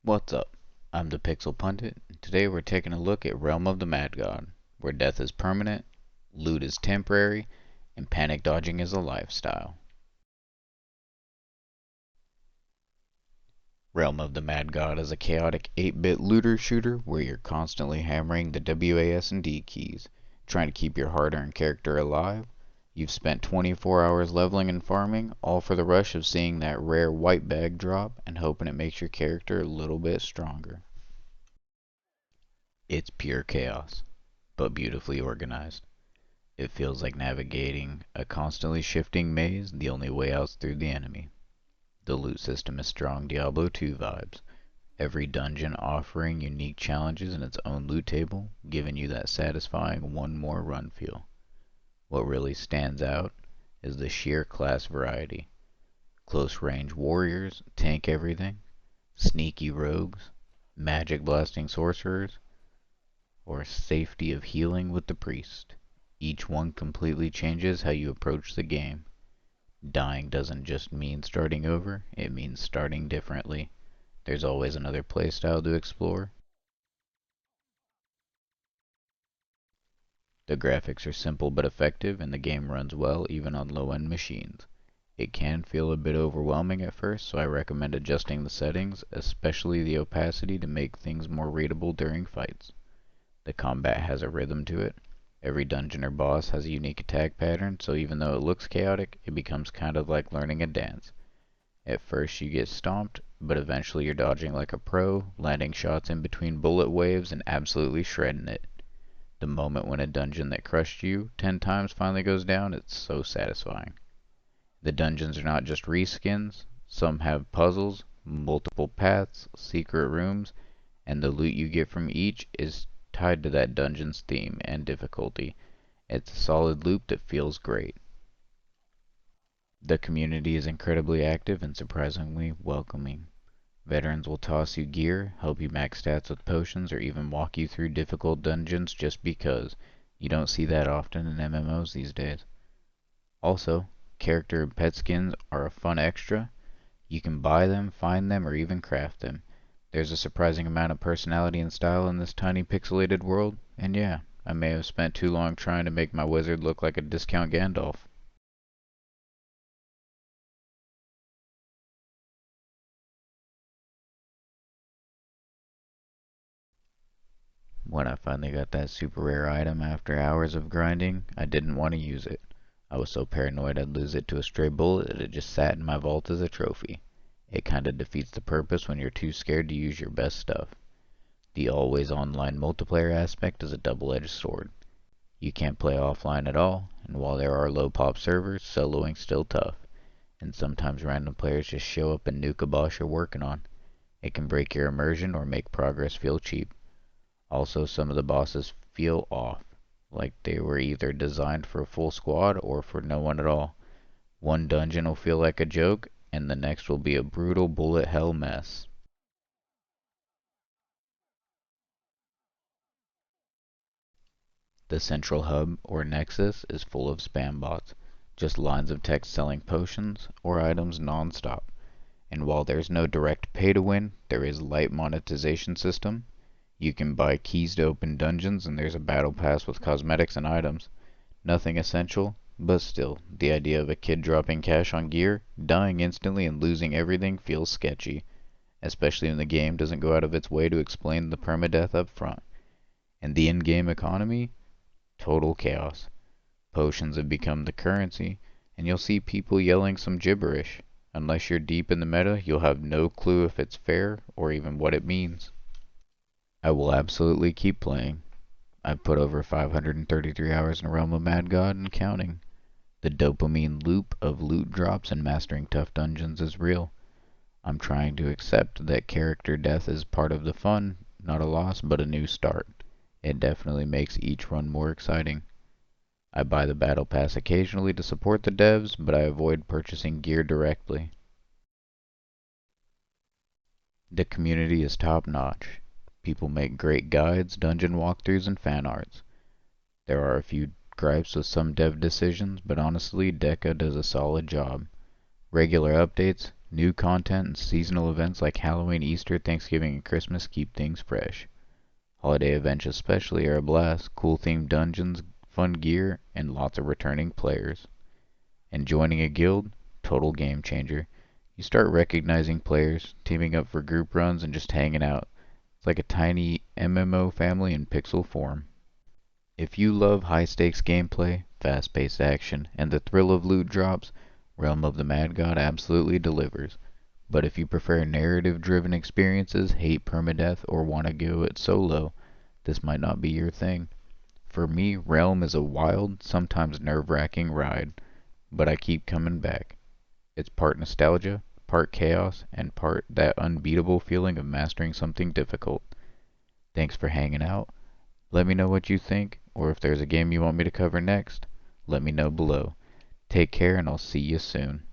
What's up? I'm the Pixel Pundit, and today we're taking a look at Realm of the Mad God, where death is permanent, loot is temporary, and panic dodging is a lifestyle. Realm of the Mad God is a chaotic 8-bit looter shooter where you're constantly hammering the WAS and D keys, trying to keep your hard-earned character alive. You've spent 24 hours leveling and farming, all for the rush of seeing that rare white bag drop and hoping it makes your character a little bit stronger. It's pure chaos, but beautifully organized. It feels like navigating a constantly shifting maze, the only way out's through the enemy. The loot system is strong Diablo 2 vibes, every dungeon offering unique challenges in its own loot table, giving you that satisfying one more run feel. What really stands out is the sheer class variety. Close range warriors tank everything, sneaky rogues, magic blasting sorcerers, or safety of healing with the priest. Each one completely changes how you approach the game. Dying doesn't just mean starting over, it means starting differently. There's always another playstyle to explore. The graphics are simple but effective, and the game runs well even on low-end machines. It can feel a bit overwhelming at first, so I recommend adjusting the settings, especially the opacity, to make things more readable during fights. The combat has a rhythm to it. Every dungeon or boss has a unique attack pattern, so even though it looks chaotic, it becomes kind of like learning a dance. At first you get stomped, but eventually you're dodging like a pro, landing shots in between bullet waves and absolutely shredding it. The moment when a dungeon that crushed you 10 times finally goes down, it's so satisfying. The dungeons are not just reskins, some have puzzles, multiple paths, secret rooms, and the loot you get from each is tied to that dungeon's theme and difficulty. It's a solid loop that feels great. The community is incredibly active and surprisingly welcoming. Veterans will toss you gear, help you max stats with potions, or even walk you through difficult dungeons just because. You don't see that often in MMOs these days. Also, character and pet skins are a fun extra. You can buy them, find them, or even craft them. There's a surprising amount of personality and style in this tiny pixelated world, and yeah, I may have spent too long trying to make my wizard look like a discount Gandalf. When I finally got that super rare item after hours of grinding, I didn't want to use it. I was so paranoid I'd lose it to a stray bullet that it just sat in my vault as a trophy. It kinda defeats the purpose when you're too scared to use your best stuff. The always online multiplayer aspect is a double-edged sword. You can't play offline at all, and while there are low pop servers, soloing's still tough, and sometimes random players just show up and nuke a boss you're working on. It can break your immersion or make progress feel cheap. Also, some of the bosses feel off, like they were either designed for a full squad or for no one at all. One dungeon will feel like a joke, and the next will be a brutal bullet hell mess. The central hub, or nexus, is full of spam bots, just lines of text selling potions or items non-stop. And while there's no direct pay to win, there is light monetization system. You can buy keys to open dungeons, and there's a battle pass with cosmetics and items. Nothing essential, but still, the idea of a kid dropping cash on gear, dying instantly and losing everything feels sketchy, especially when the game doesn't go out of its way to explain the permadeath up front. And the in-game economy? Total chaos. Potions have become the currency, and you'll see people yelling some gibberish. Unless you're deep in the meta, you'll have no clue if it's fair or even what it means. I will absolutely keep playing. I've put over 533 hours in Realm of Mad God and counting. The dopamine loop of loot drops and mastering tough dungeons is real. I'm trying to accept that character death is part of the fun, not a loss but a new start. It definitely makes each run more exciting. I buy the battle pass occasionally to support the devs, but I avoid purchasing gear directly. The community is top notch. People make great guides, dungeon walkthroughs, and fan arts. There are a few gripes with some dev decisions, but honestly, Deca does a solid job. Regular updates, New content and seasonal events like Halloween, Easter, Thanksgiving, and Christmas keep things fresh. Holiday events especially are a blast, cool themed dungeons, fun gear, and lots of returning players. And joining a guild? Total game changer. You start recognizing players, teaming up for group runs, and just hanging out. It's like a tiny MMO family in pixel form. If you love high-stakes gameplay, fast-paced action, and the thrill of loot drops, Realm of the Mad God absolutely delivers. But if you prefer narrative-driven experiences, hate permadeath, or want to go it solo, this might not be your thing. For me, Realm is a wild, sometimes nerve-wracking ride, but I keep coming back. It's part nostalgia, part chaos, and part that unbeatable feeling of mastering something difficult. Thanks for hanging out. Let me know what you think, or if there's a game you want me to cover next, let me know below. Take care and I'll see you soon.